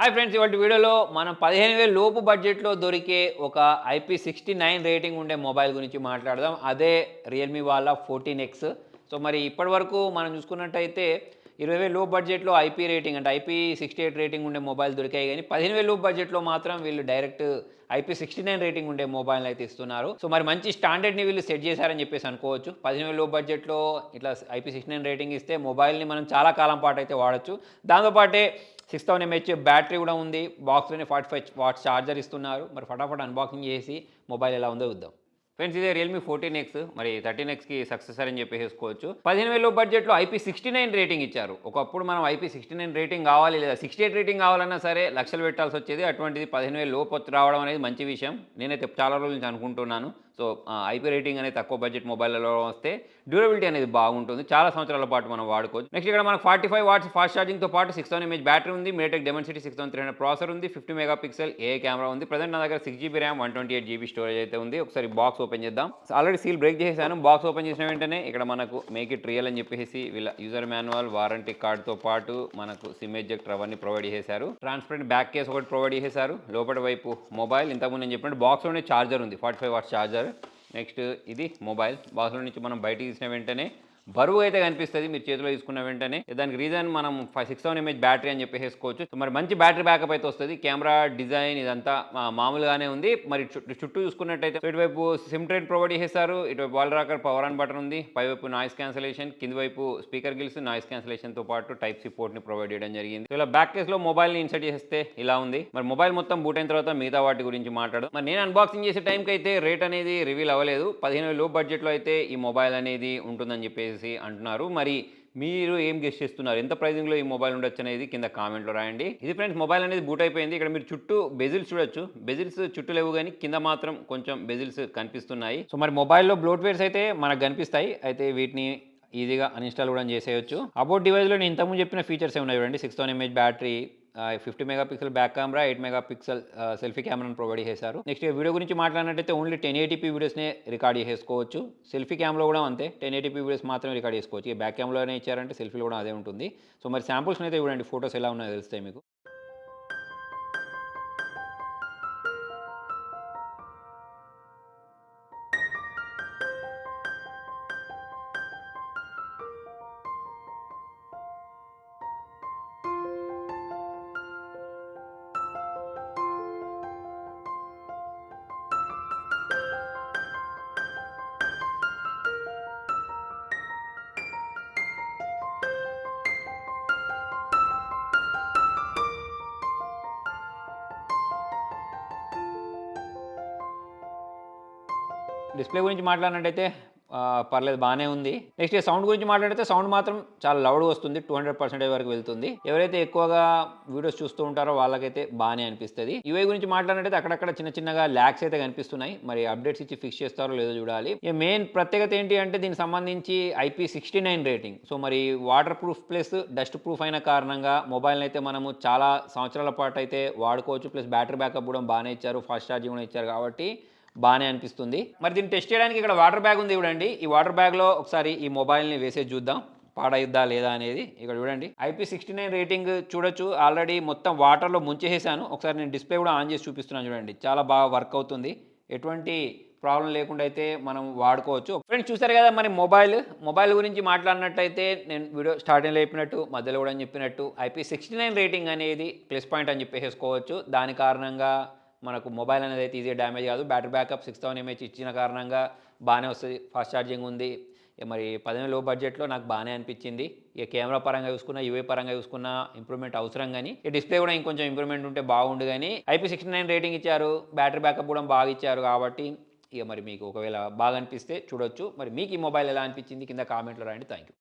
Hi friends, ఇవాళ వీడియోలో మనం 15,000 లోపు బడ్జెట్‌లో దొరికే ఒక IP69 రేటింగ్ ఉండే మొబైల్ గురించి మాట్లాడదాం. అదే రియల్‌మీ వాళ్ళ 14X. సో మరి ఇప్పటివరకు మనం చూసుకున్నట్టయితే 20,000 లో బడ్జెట్‌లో ఐపీ రేటింగ్ అంటే IP68 రేటింగ్ ఉండే మొబైల్ దొరికాయి గానీ 15,000 లోపు బడ్జెట్‌లో మాత్రం వీళ్ళు డైరెక్ట్ IP69 రేటింగ్ ఉండే మొబైల్‌ని అయితే ఇస్తున్నారు. సో మరి మంచి స్టాండర్డ్‌ని వీళ్ళు సెట్ చేశారని చెప్పేసి అనుకోవచ్చు. 15,000 లో బడ్జెట్‌లో ఇట్లా IP69 రేటింగ్ ఇస్తే మొబైల్‌ని మనం చాలా కాలం పాటు అయితే వాడొచ్చు. దాంతో పాటే 6000 ఎంహెచ్ బ్యాటరీ కూడా ఉంది. బాక్స్‌లోనే 45 వాట్స్ చార్జర్ ఇస్తున్నారు. మరి ఫటాఫట్ అన్బాక్సింగ్ చేసి మొబైల్ ఎలా ఉందో చూద్దాం. ఫ్రెండ్స్, ఇదే రియల్‌మీ 14X. మరి 13Xకి సక్సెసర్ అని చెప్పేసుకోవచ్చు. 15,000 బడ్జెట్‌లో IP69 రేటింగ్ ఇచ్చారు. ఒకప్పుడు మనం IP69 రేటింగ్ కావాలి లేదా 68 రేటింగ్ కావాలన్నా సరే లక్షలు పెట్టాల్సి వచ్చేది. అటువంటిది 15,000 లోపు రావడం అనేది మంచి విషయం. నేనైతే చాలా రోజుల నుంచి అనుకుంటున్నాను. సో ఐపీ రేటింగ్ అనేది తక్కువ బడ్జెట్ మొబైల్‌లలో వస్తే డ్యూరబిలిటీ అనేది బాగుంటుంది. చాలా సంవత్సరాల పాటు మనం వాడుకోవచ్చు. నెక్స్ట్ ఇక్కడ మనకు 45 వాట్స్ ఫాస్ట్ ఛార్జింగ్‌తో పాటు 6000 ఎంహెచ్ బ్యాటరీ ఉంది. మీడియాటెక్ డైమెన్సిటీ 6300 ప్రాసెసర్ ఉంది. 50 మెగా పిక్సెల్ ఏఐ కెమెరా ఉంది. ప్రెజెంట్ నా దగ్గర 6 GB ర్యామ్ 128 GB స్టోరేజ్ అయితే ఉంది. ఒకసారి బాక్స్ ఓపెన్ చేద్దాం. ఆల్రెడీ సీల్ బ్రేక్ చేసేసాను. బాక్స్ ఓపెన్ చేసిన వెంటనే ఇక్కడ మనకు మేక్ ఇట్ రియల్ అని చెప్పేసి వీళ్ళ యూజర్ మాన్యువల్, వారంటీ కార్డ్‌తో పాటు మనకు సిమ్ ఎజెక్టర్ అవన్నీ ప్రొవైడ్ చేశారు. ట్రాన్స్పరెంట్ బ్యాక్ కేస్ ఒకటి ప్రొవైడ్ చేశారు. లోపల వైపు మొబైల్ ఇంతకుముందు నేను చెప్పినట్టు బాక్స్‌లోనే చార్జర్ ఉంది. 45 వాట్స్ చార్జర్. నెక్స్ట్ ఇది మొబైల్. బాక్స్‌లో నుంచి మనం బయటికి తీసిన వెంటనే బరువు అయితే కనిపిస్తుంది మీరు చేతిలో తీసుకున్న వెంటనే. దానికి రీజన్ మనం 6000 ఎంహెచ్ బ్యాటరీ అని చెప్పేసుకోవచ్చు. మరి మంచి బ్యాటరీ బ్యాకప్ అయితే వస్తుంది. కెమెరా డిజైన్ ఇదంతా మామూలుగానే ఉంది. మరి చుట్టూ చూసుకున్నట్టయితే ఇటువైపు సిమ్ ట్రేడ్ ప్రొవైడ్ చేశారు. ఇటువైపు wall rocker power on button ఉంది. పైవైపు నాయిస్ క్యాన్సలేషన్, కింది వైపు స్పీకర్ గిల్స్ నాయిస్ క్యాన్సలేషన్తో పాటు టైప్ సి పోర్ట్ని ప్రొవైడ్ చేయడం జరిగింది. ఇలా బ్యాక్ కేస్లో మొబైల్ని ఇన్సర్ట్ చేస్తే ఇలా ఉంది. మరి మొబైల్ మొత్తం బూట్ అయిన తర్వాత మిగతా వాటి గురించి మాట్లాడడం. మరి నేను అన్బాక్సింగ్ చేసే టైంకి అయితే రేట్ అనేది రివీల్ అవ్వలేదు. 15,000 లో బడ్జెట్లో అయితే ఈ మొబైల్ అనేది ఉంటుందని చెప్పేసి అంటున్నారు. మరి మీరు ఏం గెస్ చేస్తున్నారు? ఎంత ప్రైజింగ్‌లో ఈ మొబైల్ ఉండొచ్చు అనేది కింద కామెంట్‌లో రాయండి. ఇది ఫ్రెండ్స్, మొబైల్ అనేది బూట్ అయిపోయింది. ఇక్కడ మీరు చుట్టూ బెజిల్స్ చూడొచ్చు. బెజిల్స్ చుట్టూ లేవు గానీ కింద మాత్రం కొంచెం బెజిల్స్ కనిపిస్తున్నాయి. సో మరి మొబైల్‌లో బ్లోట్‌వేర్స్ అయితే మనకు కనిపిస్తాయి. అయితే వీటిని ఈజీగా అన్‌ఇన్‌స్టాల్ కూడా చేసేయొచ్చు. అబౌట్ డివైస్‌లో నేను ఇంతకుముందు చెప్పిన ఫీచర్స్ ఉన్నాయి చూడండి. 6000 M H battery, 50 mega pixel back camera, 8 mega pixel selfie కెమెరాను ప్రొవైడ్ చేశారు. నెక్స్ట్ వీడియో గురించి మాట్లాడినట్టయితే ఓన్లీ 1080p వీడియోస్నే రికార్డ్ చేసుకోవచ్చు. సెల్ఫీ కెమెరా కూడా అంతే, 1080p వీడియోస్ మాత్రమే రికార్డ్ చేసుకోవచ్చు. ఈ బ్యాక్ కెమెరాలోనే ఇచ్చారంటే సెల్ఫీలో కూడా అదే ఉంటుంది. సో మరి శాంపుల్స్ని అయితే చూడండి, ఫోటోస్ ఎలా ఉన్నాయో తెలుస్తాయి మీకు. డిస్‌ప్లే గురించి మాట్లాడినట్టయితే పర్లేదు, బానే ఉంది. నెక్స్ట్ సౌండ్ గురించి మాట్లాడితే సౌండ్ మాత్రం చాలా లౌడ్‌గా వస్తుంది. 200% వరకు వెళ్తుంది. ఎవరైతే ఎక్కువగా వీడియోస్ చూస్తూ ఉంటారో వాళ్ళకైతే బానే అనిపిస్తది. యూఐ గురించి మాట్లాడినట్టయితే అక్కడక్కడ చిన్నగా ల్యాగ్స్ అయితే కనిపిస్తున్నాయి. మరి అప్డేట్స్ ఇచ్చి ఫిక్స్ చేస్తారో లేదో చూడాలి. మెయిన్ ప్రత్యేకత ఏంటి అంటే దీనికి సంబంధించి IP69 రేటింగ్. సో మరి water proof plus dust proof అయిన కారణంగా మొబైల్‌ని అయితే మనము చాలా సంవత్సరాల పాటు అయితే వాడుకోవచ్చు. ప్లస్ బ్యాటరీ బ్యాకప్ కూడా బానే ఇచ్చారు. ఫాస్ట్ ఛార్జింగ్ కూడా ఇచ్చారు కాబట్టి బానే అనిపిస్తుంది. మరి దీన్ని టెస్ట్ చేయడానికి ఇక్కడ వాటర్ బ్యాగ్ ఉంది చూడండి. ఈ వాటర్ బ్యాగ్‌లో ఒకసారి ఈ మొబైల్‌ని వేసేసి చూద్దాం పాడైద్దా లేదా అనేది. ఇక్కడ చూడండి, IP69 రేటింగ్ చూడొచ్చు. ఆల్రెడీ మొత్తం వాటర్‌లో ముంచేసాను. ఒకసారి నేను డిస్‌ప్లే కూడా ఆన్ చేసి చూపిస్తున్నాను చూడండి. చాలా బాగా వర్క్ అవుతుంది. ఎటువంటి ప్రాబ్లం లేకుండా అయితే మనం వాడుకోవచ్చు. ఫ్రెండ్స్, చూసారు కదా మరి మొబైల్ గురించి మాట్లాడినట్టయితే నేను వీడియో స్టార్టింగ్‌లో చెప్పినట్టు, మధ్యలో కూడా చెప్పినట్టు IP69 రేటింగ్ అనేది ప్లస్ పాయింట్ అని చెప్పేసుకోవచ్చు. దాని కారణంగా మనకు మొబైల్ అనేది అయితే ఈజీగా డ్యామేజ్ కాదు. బ్యాటరీ బ్యాకప్ 6000 ఎంహెచ్ ఇచ్చిన కారణంగా బాగానే వస్తుంది. ఫాస్ట్ ఛార్జింగ్ ఉంది. మరి 15,000 లో బడ్జెట్‌లో నాకు బాగానే అనిపించింది. ఇక కెమెరా పరంగా చూసుకున్నా, యూఐ పరంగా చూసుకున్నా ఇంప్రూవ్‌మెంట్ అవసరం గానీ, ఈ డిస్‌ప్లే కూడా ఇంకొంచెం ఇంప్రూవ్‌మెంట్ ఉంటే బాగుండు గానీ, IP69 రేటింగ్ ఇచ్చారు. బ్యాటరీ బ్యాకప్ కూడా బాగా ఇచ్చారు కాబట్టి ఇక మరి మీకు ఒకవేళ బాగా అనిపిస్తే చూడొచ్చు. మరి మీకు ఈ మొబైల్ ఎలా అనిపించింది కింద కామెంట్‌లో రాయండి. థాంక్యూ.